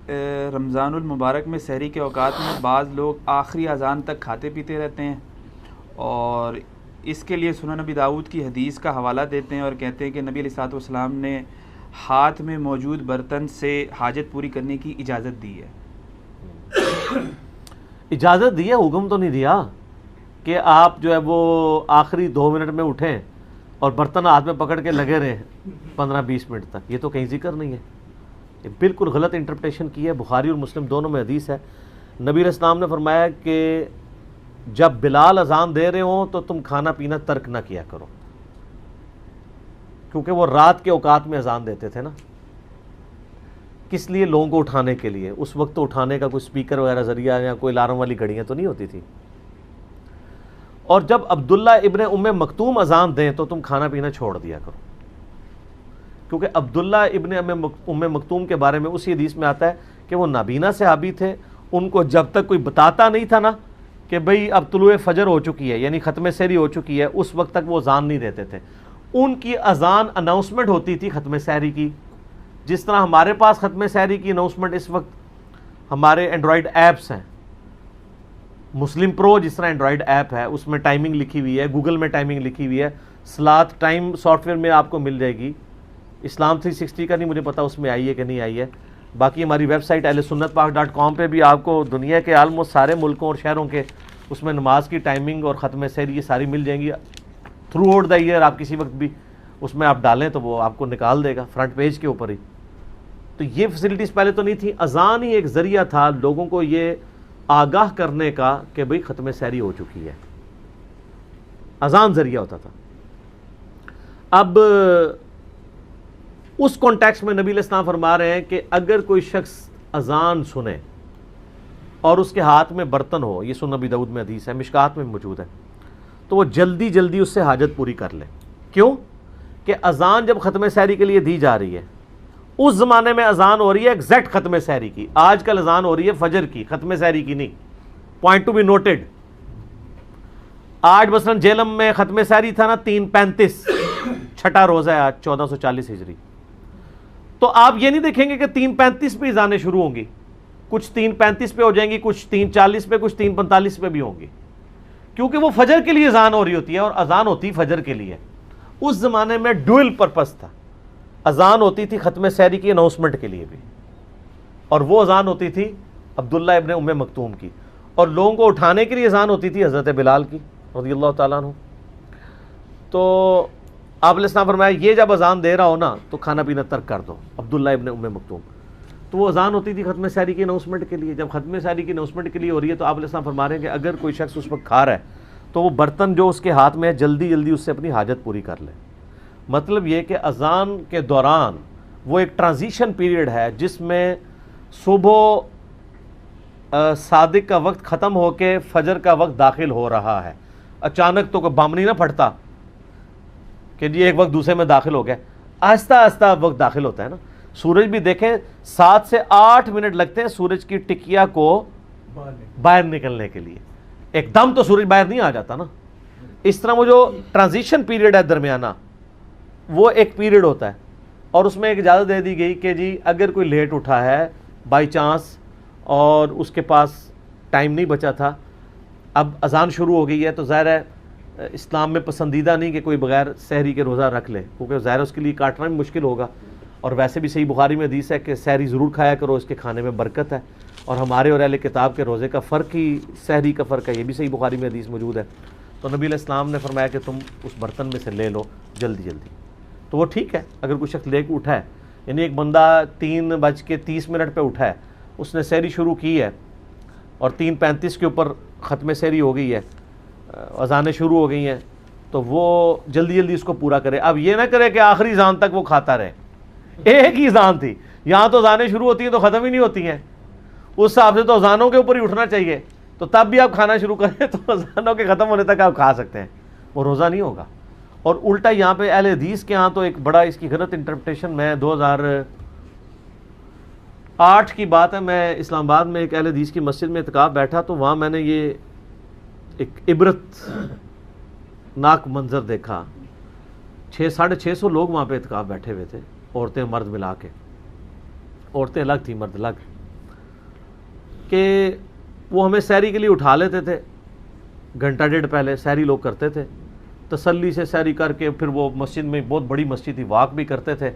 رمضان المبارک میں سحری کے اوقات میں بعض لوگ آخری اذان تک کھاتے پیتے رہتے ہیں اور اس کے لیے سنن نبی داؤد کی حدیث کا حوالہ دیتے ہیں اور کہتے ہیں کہ نبی علیہ الصلوۃ والسلام نے ہاتھ میں موجود برتن سے حاجت پوری کرنے کی اجازت دی ہے۔ اجازت دی ہے، حکم تو نہیں دیا کہ آپ جو ہے وہ آخری 2 منٹ میں اٹھیں اور برتن ہاتھ میں پکڑ کے لگے رہیں 15-20 منٹ تک، یہ تو کہیں ذکر نہیں ہے۔ یہ بالکل غلط انٹرپریٹیشن کی ہے۔ بخاری اور مسلم دونوں میں حدیث ہے، نبی علیہ السلام نے فرمایا کہ جب بلال اذان دے رہے ہوں تو تم کھانا پینا ترک نہ کیا کرو، کیونکہ وہ رات کے اوقات میں اذان دیتے تھے نا۔ کس لیے؟ لوگوں کو اٹھانے کے لیے۔ اس وقت تو اٹھانے کا کوئی سپیکر وغیرہ ذریعہ یا کوئی الارم والی گھڑیاں تو نہیں ہوتی تھی۔ اور جب عبداللہ ابن ام مکتوم اذان دیں تو تم کھانا پینا چھوڑ دیا کرو، کیونکہ عبداللہ ابن ام مکتوم کے بارے میں اسی حدیث میں آتا ہے کہ وہ نابینا صحابی تھے، ان کو جب تک کوئی بتاتا نہیں تھا نا کہ بھئی اب طلوع فجر ہو چکی ہے، یعنی ختم سحری ہو چکی ہے، اس وقت تک وہ اذان نہیں دیتے تھے۔ ان کی اذان اناؤنسمنٹ ہوتی تھی ختم سحری کی، جس طرح ہمارے پاس ختم سحری کی اناؤنسمنٹ اس وقت ہمارے اینڈرائڈ ایپس ہیں، مسلم پرو جس طرح اینڈرائڈ ایپ ہے اس میں ٹائمنگ لکھی ہوئی ہے، گوگل میں ٹائمنگ لکھی ہوئی ہے، سلات ٹائم سافٹ ویئر میں آپ کو مل جائے گی۔ اسلام 360 کا نہیں مجھے پتا اس میں آئی ہے کہ نہیں آئی ہے، باقی ہماری ویب سائٹ ahlsunnatpak.com پہ بھی آپ کو دنیا کے آلموسٹ سارے ملکوں اور شہروں کے اس میں نماز کی ٹائمنگ اور ختم سحری یہ ساری مل جائیں گی تھرو آؤٹ دا ایئر۔ آپ کسی وقت بھی اس میں آپ ڈالیں تو وہ آپ کو نکال دے گا فرنٹ پیج کے اوپر ہی۔ تو یہ فیسلٹیز پہلے تو نہیں تھی، اذان ہی ایک ذریعہ تھا لوگوں کو یہ آگاہ کرنے کا کہ بھئی ختم سحری ہو چکی ہے، اذان ذریعہ ہوتا تھا۔ اب اس کانٹیکسٹ میں نبی علیہ السلام فرما رہے ہیں کہ اگر کوئی شخص اذان سنے اور اس کے ہاتھ میں برتن ہو، یہ سنن نبی داؤد میں حدیث ہے، مشکات میں موجود ہے، تو وہ جلدی جلدی اس سے حاجت پوری کر لے۔ کیوں؟ کہ اذان جب ختم سحری کے لیے دی جا رہی ہے، اس زمانے میں اذان ہو رہی ہے ایگزیکٹ ختم سحری کی، آج کل اذان ہو رہی ہے فجر کی، ختم سحری کی نہیں۔ Point to be noted. آج مثلا جیلم میں ختم سحری تھا نا 3:35، چھٹا روزہ ہے آج 1440 ہجری، تو آپ یہ نہیں دیکھیں گے کہ 3:35 پہ اذانیں شروع ہوں گی، کچھ 3:35 پہ ہو جائیں گی، کچھ 3:40 پہ، کچھ 3:45 پہ بھی ہوں گی، کیونکہ وہ فجر کے لیے اذان ہو رہی ہوتی ہے، اور اذان ہوتی فجر کے لیے۔ اس زمانے میں ڈوئل پرپس تھا، اذان ہوتی تھی ختم سحری کی اناؤنسمنٹ کے لیے بھی، اور وہ اذان ہوتی تھی عبداللہ ابن ام مکتوم کی، اور لوگوں کو اٹھانے کے لیے اذان ہوتی تھی حضرت بلال کی رضی اللہ تعالیٰ عنہ۔ تو آپ علیہ السلام فرمایا یہ جب اذان دے رہا ہو نا تو کھانا پینا ترک کر دو، عبداللہ ابن ام مکتوم۔ تو وہ اذان ہوتی تھی ختم سحری کی اناؤنسمنٹ کے لیے۔ جب ختم سحری کی اناؤنسمنٹ کے لیے ہو رہی ہے تو آپ علیہ السلام فرما رہے ہیں کہ اگر کوئی شخص اس وقت کھا رہا ہے تو وہ برتن جو اس کے ہاتھ میں ہے جلدی جلدی اس سے اپنی حاجت پوری کر لے۔ مطلب یہ کہ اذان کے دوران وہ ایک ٹرانزیشن پیریڈ ہے جس میں صبح صادق کا وقت ختم ہو کے فجر کا وقت داخل ہو رہا ہے۔ اچانک تو کوئی بم نہیں نہ پھٹتا کہ جی ایک وقت دوسرے میں داخل ہو گیا، آہستہ آہستہ وقت داخل ہوتا ہے نا۔ سورج بھی دیکھیں 7 سے 8 منٹ لگتے ہیں سورج کی ٹکیا کو باہر نکلنے کے لیے، ایک دم تو سورج باہر نہیں آ جاتا نا۔ اس طرح وہ جو ٹرانزیشن پیریڈ ہے درمیانہ، وہ ایک پیریڈ ہوتا ہے، اور اس میں ایک اجازت دے دی گئی کہ جی اگر کوئی لیٹ اٹھا ہے بائی چانس اور اس کے پاس ٹائم نہیں بچا تھا، اب اذان شروع ہو گئی ہے، تو ظاہر ہے اسلام میں پسندیدہ نہیں کہ کوئی بغیر سحری کے روزہ رکھ لے، کیونکہ ظاہر اس کے لیے کاٹنا بھی مشکل ہوگا، اور ویسے بھی صحیح بخاری میں حدیث ہے کہ سحری ضرور کھایا کرو، اس کے کھانے میں برکت ہے، اور ہمارے اور اہل کتاب کے روزے کا فرق ہی سحری کا فرق ہے، یہ بھی صحیح بخاری میں حدیث موجود ہے۔ تو نبی علیہ السلام نے فرمایا کہ تم اس برتن میں سے لے لو جلدی جلدی۔ تو وہ ٹھیک ہے اگر کوئی شخص لے کے اٹھا ہے، یعنی ایک بندہ 3:30 پہ اٹھا ہے، اس نے سحری شروع کی ہے اور 3:35 کے اوپر ختم سحری ہو گئی ہے، اذانیں شروع ہو گئی ہیں، تو وہ جلدی جلدی اس کو پورا کرے۔ اب یہ نہ کرے کہ آخری اذان تک وہ کھاتا رہے، ایک ہی اذان تھی، یہاں تو اذانیں شروع ہوتی ہیں تو ختم ہی نہیں ہوتی ہیں، اس حساب سے تو اذانوں کے اوپر ہی اٹھنا چاہیے، تو تب بھی آپ کھانا شروع کریں تو اذانوں کے ختم ہونے تک آپ کھا سکتے ہیں، وہ روزہ نہیں ہوگا۔ اور الٹا یہاں پہ اہل حدیث کے ہاں تو ایک بڑا اس کی غلط انٹرپریٹیشن، میں 2008 کی بات ہے، میں اسلام آباد میں ایک اہل حدیث کی مسجد میں اعتکاف بیٹھا، تو وہاں میں نے یہ ایک عبرت ناک منظر دیکھا، 600-650 لوگ وہاں پہ اعتکاف بیٹھے ہوئے تھے، عورتیں مرد ملا کے، عورتیں الگ تھیں مرد الگ، کہ وہ ہمیں سحری کے لیے اٹھا لیتے تھے، گھنٹہ ڈیڑھ پہلے سحری لوگ کرتے تھے، تسلی سے سحری کر کے پھر وہ مسجد میں، بہت بڑی مسجد تھی، واک بھی کرتے تھے.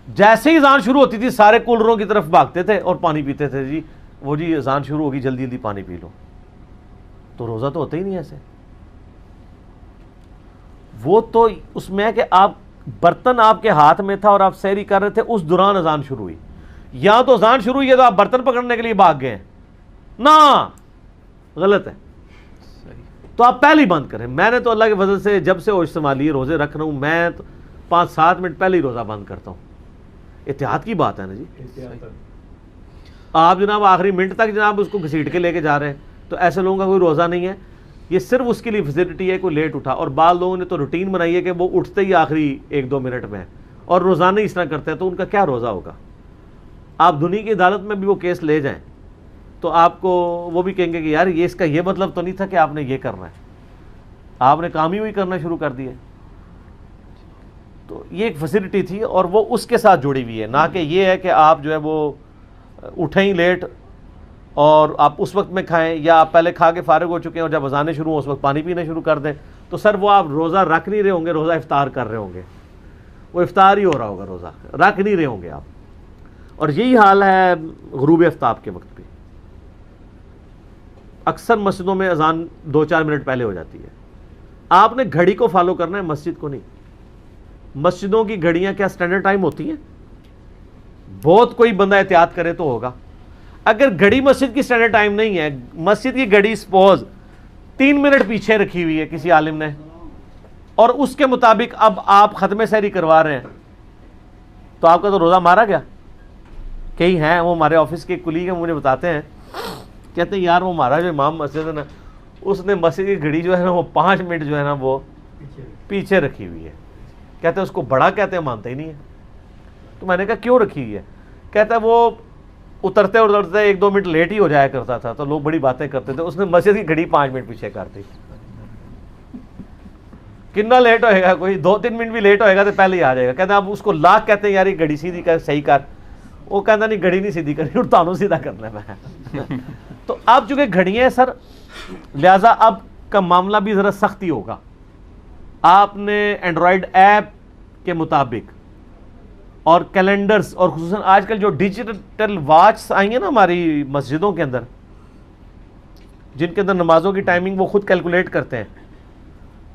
جیسے ہی اذان شروع ہوتی تھی سارے کولروں کی طرف بھاگتے تھے اور پانی پیتے تھے. جی وہ جی اذان شروع ہوگی، جلدی جلدی پانی پی لو. تو روزہ تو ہوتا ہی نہیں ایسے. وہ تو اس میں ہے کہ آپ برتن آپ کے ہاتھ میں تھا اور آپ سحری کر رہے تھے، اس دوران اذان شروع ہوئی. یا تو اذان شروع ہوئی ہے تو آپ برتن پکڑنے کے لیے بھاگ گئے ہیں، نہ غلط ہے. تو آپ پہلے ہی بند کریں. میں نے تو اللہ کے فضل سے جب سے ہوش سنبھالی ہے، روزے رکھ رہا ہوں، میں تو 5-7 منٹ پہلے ہی روزہ بند کرتا ہوں. احتیاط کی بات ہے نا جی. آپ جناب آخری منٹ تک جناب اس کو گھسیٹ کے لے کے جا رہے ہیں، تو ایسے لوگوں کا کوئی روزہ نہیں ہے. یہ صرف اس کے لیے فیسلٹی ہے کوئی لیٹ اٹھا. اور بعض لوگوں نے تو روٹین بنائی ہے کہ وہ اٹھتے ہی آخری 1-2 منٹ میں اور روزانہ اس طرح کرتے ہیں، تو ان کا کیا روزہ ہوگا. آپ دنیا کی عدالت میں بھی وہ کیس لے جائیں تو آپ کو وہ بھی کہیں گے کہ یار یہ اس کا یہ مطلب تو نہیں تھا کہ آپ نے یہ کرنا ہے، آپ نے کام ہی وہی کرنا شروع کر دیا. تو یہ ایک فیسلٹی تھی اور وہ اس کے ساتھ جڑی ہوئی ہے، نہ کہ یہ ہے کہ آپ جو ہے وہ اٹھیں ہی لیٹ اور آپ اس وقت میں کھائیں، یا آپ پہلے کھا کے فارغ ہو چکے ہیں اور جب اذانیں شروع ہوں اس وقت پانی پینا شروع کر دیں. تو سر وہ آپ روزہ رکھ نہیں رہے ہوں گے، روزہ افطار کر رہے ہوں گے. وہ افطار ہی ہو رہا ہوگا، روزہ رکھ نہیں رہے ہوں گے آپ. اور یہی حال ہے غروب آفتاب کے وقت بھی. اکثر مسجدوں میں اذان 2-4 منٹ پہلے ہو جاتی ہے. آپ نے گھڑی کو فالو کرنا ہے، مسجد کو نہیں. مسجدوں کی گھڑیاں کیا سٹینڈرڈ ٹائم ہوتی ہیں؟ بہت کوئی بندہ احتیاط کرے تو ہوگا. اگر گھڑی مسجد کی سٹینڈرڈ ٹائم نہیں ہے، مسجد کی گھڑی سپوز 3 منٹ پیچھے رکھی ہوئی ہے کسی عالم نے، اور اس کے مطابق اب آپ ختم سحری کروا رہے ہیں، تو آپ کا تو روزہ مارا گیا. کئی ہیں وہ ہمارے آفس کے کلیگ ہیں، مجھے بتاتے ہیں، کہتے ہیں یار وہ ہمارا جو امام مسجد ہے نا، اس نے مسجد کی گھڑی جو ہے نا وہ 5 منٹ جو ہے نا وہ پیچھے رکھی ہوئی ہے. کہتے ہیں اس کو بڑا کہتے ہیں، مانتے ہی نہیں ہے. تو میں نے کہا کیوں رکھی ہوئی ہے؟ کہتا ہے وہ اترتے 1-2 منٹ لیٹ ہی ہو جایا کرتا تھا تو لوگ بڑی باتیں کرتے تھے، اس نے مسجد کی گھڑی 5 منٹ پیچھے کر دی. کتنا لیٹ ہوئے گا؟ کوئی 2-3 منٹ بھی لیٹ ہوئے گا تو پہلے ہی آ جائے گا. کہتے ہیں آپ اس کو لاکھ کہتے ہیں یار یہ گھڑی سیدھی کر، صحیح کر. وہ کہتا نہیں گھڑی نہیں سیدھی کرنی، اٹھانوں سیدھا کرنا ہے میں. تو اب چونکہ گھڑیاں ہیں سر، لہٰذا اب کا معاملہ بھی ذرا سختی ہوگا. آپ نے اینڈرائڈ ایپ کے مطابق اور کیلنڈرز، اور خصوصاً آج کل جو ڈیجیٹل واچ آئی ہیں نا ہماری مسجدوں کے اندر، جن کے اندر نمازوں کی ٹائمنگ وہ خود کیلکولیٹ کرتے ہیں،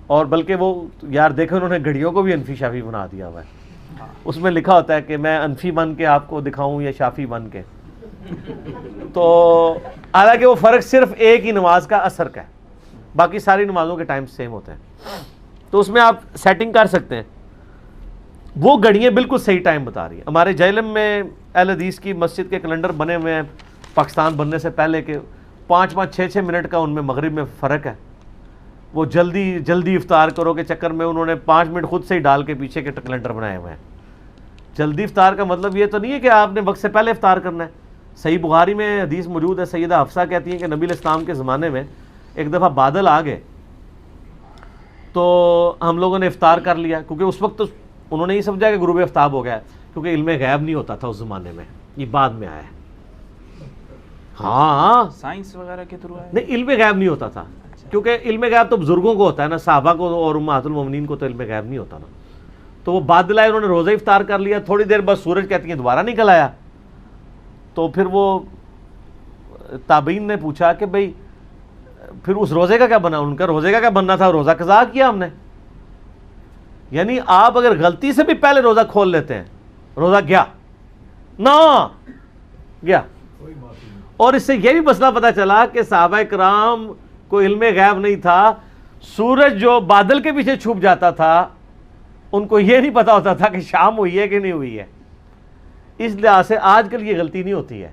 اور بلکہ وہ یار دیکھیں انہوں نے گھڑیوں کو بھی انفی شافی بنا دیا ہوا ہے. اس میں لکھا ہوتا ہے کہ میں انفی بن کے آپ کو دکھاؤں یا شافی بن کے. تو حالانکہ وہ فرق صرف ایک ہی نماز کا اثر کا ہے، باقی ساری نمازوں کے ٹائم سیم ہوتے ہیں. تو اس میں آپ سیٹنگ کر سکتے ہیں. وہ گھڑیاں بالکل صحیح ٹائم بتا رہی ہیں. ہمارے جہلم میں اہل حدیث کی مسجد کے کیلنڈر بنے ہوئے ہیں پاکستان بننے سے پہلے کے، 5-6 منٹ کا ان میں مغرب میں فرق ہے. وہ جلدی افطار کرو کے چکر میں انہوں نے 5 منٹ خود سے ہی ڈال کے پیچھے کے کیلنڈر بنائے ہوئے ہیں. جلدی افطار کا مطلب یہ تو نہیں ہے کہ آپ نے وقت سے پہلے افطار کرنا ہے. صحیح بخاری میں حدیث موجود ہے، سیدہ حفصہ کہتی ہیں کہ نبی علیہ السلام کے زمانے میں ایک دفعہ بادل آ گئے تو ہم لوگوں نے افطار کر لیا، کیونکہ اس وقت تو انہوں نے یہ سمجھا کہ غروب آفتاب ہو گیا، کیونکہ علم غیب نہیں ہوتا تھا اس زمانے میں، یہ بعد میں آیا ہے. ہاں سائنس وغیرہ کے تھرو ہے نہیں، علم غیب نہیں ہوتا تھا، کیونکہ علم غیب تو بزرگوں کو ہوتا ہے نا، صحابہ کو اور امہات المومنین کو تو علم غیب نہیں ہوتا نا. تو وہ بادل آئے، انہوں نے روزہ افطار کر لیا، تھوڑی دیر بعد سورج کہتی ہیں دوبارہ نکل آیا. تو پھر وہ تابعین نے پوچھا کہ بھئی پھر اس روزے کا کیا بنا؟ ان کا روزے کا کیا بننا تھا؟ روزہ قضا کیا ہم نے. یعنی آپ اگر غلطی سے بھی پہلے روزہ کھول لیتے ہیں، روزہ گیا نہ گیا. اور اس سے یہ بھی مسئلہ پتہ چلا کہ صحابہ کرام کو علم غیب نہیں تھا. سورج جو بادل کے پیچھے چھپ جاتا تھا ان کو یہ نہیں پتا ہوتا تھا کہ شام ہوئی ہے کہ نہیں ہوئی ہے. اس لحاظ سے آج کل یہ غلطی نہیں ہوتی ہے.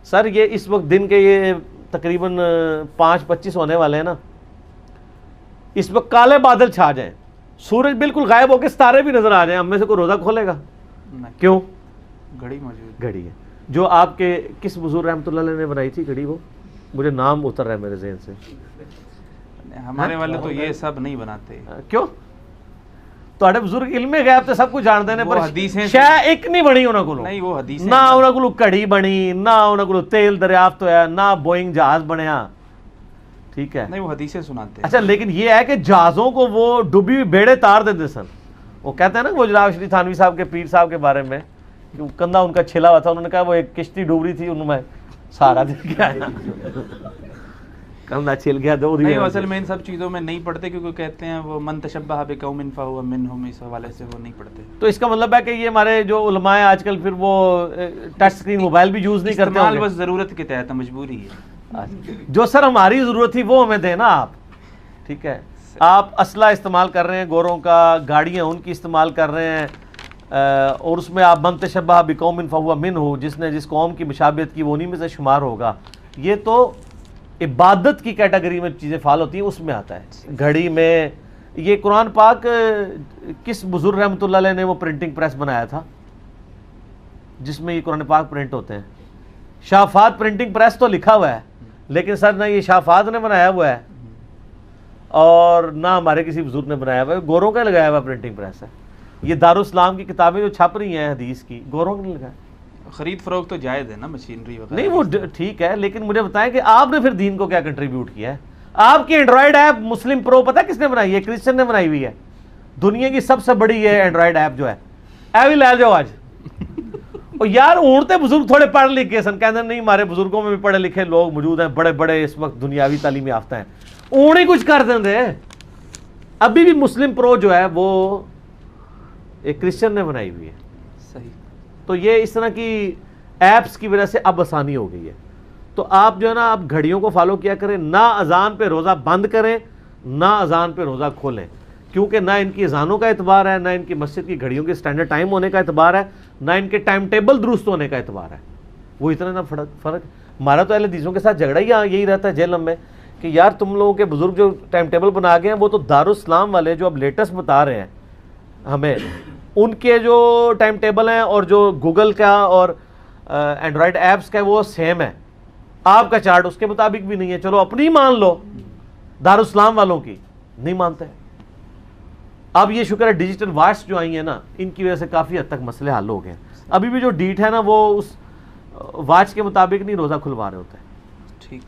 سر یہ اس وقت دن کے یہ تقریباً 5:25 ہونے والے ہیں نا، اس وقت کالے بادل چھا جائیں، سورج بالکل غائب ہو کے ستارے بھی نظر آ جائیں، ہم میں سے کوئی روزہ کھولے گا؟ کیوں؟ گھڑی موجود، گھڑی ہے. جو آپ کے کس بزرگ رحمۃ اللہ علیہ نے بنائی تھی گھڑی، وہ مجھے نام اتر رہا ہے میرے ذہن سے. ہمارے والے تو یہ سب نہیں بناتے. کیوں؟ ਤੁਹਾਡੇ ਬਜ਼ੁਰਗ ਇਲਮ غیب ਤੇ ਸਭ ਕੁਝ ਜਾਣਦੇ ਨੇ, ਪਰ ਹਦੀਸਾਂ ਸ਼ੈ ਇੱਕ ਨਹੀਂ ਬਣੀ ਉਹਨਾਂ ਕੋਲੋਂ। ਨਹੀਂ, ਉਹ ਹਦੀਸਾਂ ਨਾ ਉਹਨਾਂ ਕੋਲੋਂ ਘੜੀ ਬਣੀ, ਨਾ ਉਹਨਾਂ ਕੋਲੋਂ ਤੇਲ ਦਰਿਆਫਤ ਹੋਇਆ, ਨਾ بوئنگ جہاز بنیا، ٹھیک ہے؟ نہیں، وہ حدیثیں سناتے ہیں۔ اچھا، لیکن یہ ہے کہ جہازوں کو وہ ڈوبی ہوئی بیڑے تار دیتے سن۔ وہ کہتے ہیں نا وہ جناب شریف تھانوی صاحب کے پیر صاحب کے بارے میں کہ کندھا ان کا چھلا ہوا تھا، انہوں نے کہا وہ ایک کشتی ڈوب رہی تھی، انہوں میں سہارا دے کے آیا، کندھا چھل گیا دو نہیں، اصل میں ان سب چیزوں میں نہیں پڑھتے، کیونکہ کہتے ہیں وہ من تشبہ بقوم فہو منہم، اس حوالے سے وہ نہیں پڑھتے۔ تو اس کا مطلب ہے کہ یہ ہمارے جو علماء ہیں آج کل پھر وہ ٹچ اسکرین موبائل بھی یوز نہیں کرتے، استعمال بس ضرورت کے تحت، مجبوری ہے۔ جو سر ہماری ضرورت تھی وہ ہمیں دیں نا آپ، ٹھیک ہے؟ آپ اسلحہ استعمال کر رہے ہیں گوروں کا، گاڑیاں ان کی استعمال کر رہے ہیں، اور اس میں آپ من تشبہ بقوم فہو منہ، جس نے جس قوم کی مشابہت کی وہ انہی میں سے شمار ہوگا۔ یہ تو عبادت کی کیٹیگری میں چیزیں فعال ہوتی ہیں، اس میں آتا ہے۔ گھڑی میں یہ قرآن پاک کس بزرگ رحمۃ اللہ علیہ نے وہ پرنٹنگ پریس بنایا تھا جس میں یہ قرآن پاک پرنٹ ہوتے ہیں؟ شاہ فہد پرنٹنگ پریس تو لکھا ہوا ہے، لیکن سر نہ یہ شاہ فہد نے بنایا ہوا ہے اور نہ ہمارے کسی بزرگ نے بنایا ہوا ہے، گوروں کا لگایا ہوا پرنٹنگ پریس ہے۔ یہ دارالاسلام کی کتابیں جو چھپ رہی ہیں حدیث کی، گوروں نے لگایا۔ خرید فروخت تو جائز ہے نا، مشینری وغیرہ؟ نہیں، وہ ٹھیک ہے، لیکن مجھے بتائیں کہ آپ نے پھر دین کو کیا کنٹریبیوٹ کیا ہے؟ آپ کی اینڈرائڈ ایپ مسلم پرو پتہ کس نے بنائی ہے؟ کرسچن نے بنائی ہوئی ہے، دنیا کی سب سے بڑی ہے اینڈرائڈ ایپ جو ہے، اے بھی لے جاؤ آج۔ اور یار اونتے بزرگ تھوڑے پڑھ لکھ کے سن، کہتے ہیں نہیں ہمارے بزرگوں میں بھی پڑھے لکھے لوگ موجود ہیں، بڑے بڑے اس وقت دنیاوی تعلیم یافتہ ہیں، اون ہی کچھ کر دیں دے۔ ابھی بھی مسلم پرو جو ہے وہ ایک کرسچن نے بنائی ہوئی ہے۔ صحیح۔ تو یہ اس طرح کی ایپس کی وجہ سے اب آسانی ہو گئی ہے۔ تو آپ جو ہے نا اب گھڑیوں کو فالو کیا کریں، نہ اذان پہ روزہ بند کریں، نہ اذان پہ روزہ کھولیں، کیونکہ نہ ان کی اذانوں کا اعتبار ہے، نہ ان کی مسجد کی گھڑیوں کے سٹینڈرڈ ٹائم ہونے کا اعتبار ہے، نہ ان کے ٹائم ٹیبل درست ہونے کا اعتبار ہے۔ وہ اتنا نہ فرق۔ ہمارا تو اہل حدیثوں کے ساتھ جھگڑا ہی یہی رہتا ہے جیل میں کہ یار تم لوگوں کے بزرگ جو ٹائم ٹیبل بنا گئے ہیں، وہ تو دارالاسلام والے جو اب لیٹسٹ بتا رہے ہیں ہمیں، ان کے جو ٹائم ٹیبل ہیں اور جو گوگل کا اور اینڈرائڈ ایپس کا وہ سیم ہے، آپ کا چارٹ اس کے مطابق بھی نہیں ہے۔ چلو اپنی مان لو، دارالاسلام والوں کی نہیں مانتے۔ اب یہ شکر ہے ڈیجیٹل واچ جو آئی ہیں نا، ان کی وجہ سے کافی حد تک مسئلے حل ہو گئے ہیں۔ ابھی بھی جو ڈیٹ ہے نا وہ اس واچ کے مطابق نہیں روزہ کھلوا رہے ہوتے ہیں۔ ٹھیک۔